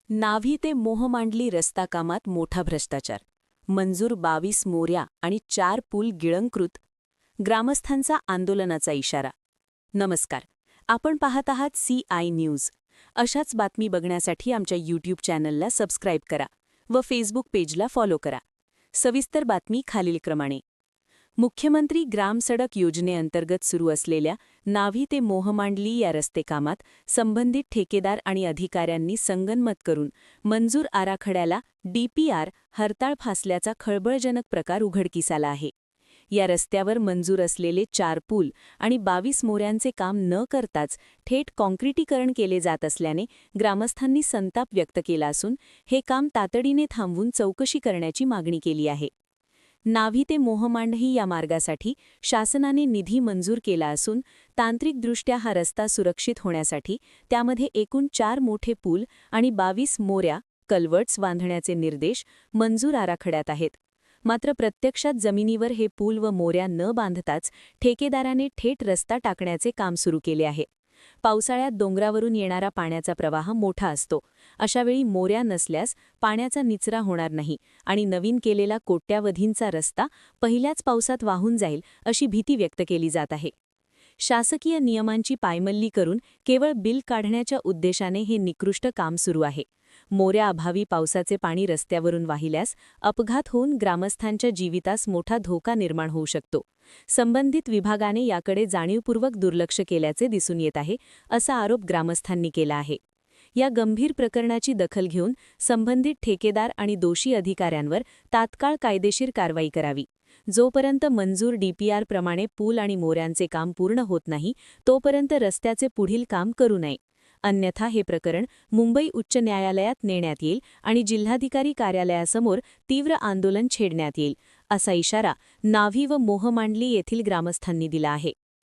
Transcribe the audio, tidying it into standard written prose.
नाव्ही ते मोहमांडली रस्ता कामात मोठा भ्रष्टाचार. मंजूर 22 मोऱ्या आणि 4 पूल गिळंकृत. ग्रामस्थांचा आंदोलनाचा इशारा. नमस्कार, आपण पाहत आहात CI न्यूज. अशाच बातमी बघण्यासाठी आमच्या यूट्यूब चॅनलला सबस्क्राईब करा व फेसबुक पेजला फॉलो करा. सविस्तर बातमी खालीलप्रमाणे. मुख्यमंत्री ग्रामसडक योजनेअंतर्गत सुरू असलेल्या नाव्ही ते मोहमांडली या रस्ते कामात संबंधित ठेकेदार आणि अधिकाऱ्यांनी संगनमत करून मंजूर आराखड्याला DPR हरताळ फासल्याचा खळबळजनक प्रकार उघडकीस आला आहे. या रस्त्यावर मंजूर असलेले 4 पूल आणि 22 मोऱ्यांचे काम न करताच थेट काँक्रिटीकरण केले जात असल्याने ग्रामस्थांनी संताप व्यक्त केला असून हे काम तातडीने थांबवून चौकशी करण्याची मागणी केली आहे. नाव्ही ते मोहमांडही या मार्गासाठी शासनाने निधी मंजूर केला असून तांत्रिकदृष्ट्या हा रस्ता सुरक्षित होण्यासाठी त्यामध्ये एकूण 4 मोठे पूल आणि 22 मोऱ्या कल्वर्ट्स बांधण्याचे निर्देश मंजूर आराखड्यात आहेत. मात्र प्रत्यक्षात जमिनीवर हे पूल व मोऱ्या न बांधताच ठेकेदाराने थेट रस्ता टाकण्याचे काम सुरू केले आहे. पावसाळ्यात डोंगरावरून येणारा पाण्याचा प्रवाह मोठा असतो. अशावेळी मोऱ्या नसल्यास पाण्याचा निचरा होणार नाही आणि नवीन केलेला कोट्यावधींचा रस्ता पहिल्याच पावसात वाहून जाईल अशी भीती व्यक्त केली जात आहे. शासकीय नियमांची पायमल्ली करून केवळ बिल काढण्याच्या उद्देशाने हे निकृष्ट काम सुरू आहे. मोऱ्याअभावी पावसाचे पाणी रस्त्यावरून वाहिल्यास अपघात होऊन ग्रामस्थांच्या जीवितास मोठा धोका निर्माण होऊ शकतो. संबंधित विभागाने याकडे जाणीवपूर्वक दुर्लक्ष केल्याचे दिसून येत आहे, असा आरोप ग्रामस्थांनी केला आहे. या गंभीर प्रकरणाची दखल घेऊन संबंधित ठेकेदार आणि दोषी अधिकाऱ्यांवर तात्काळ कायदेशीर कारवाई करावी. जोपर्यंत मंजूर DPR प्रमाणे पूल आणि मोऱ्यांचे काम पूर्ण होत नाही तोपर्यंत रस्त्याचे पुढील काम करू नये. अन्यथा हे प्रकरण मुंबई उच्च न्यायालयात नेण्यात येईल आणि जिल्हाधिकारी कार्यालयासमोर तीव्र आंदोलन छेडण्यात येईल, असा इशारा नाव्ही व मोहमांडली येथील ग्रामस्थांनी दिला आहे.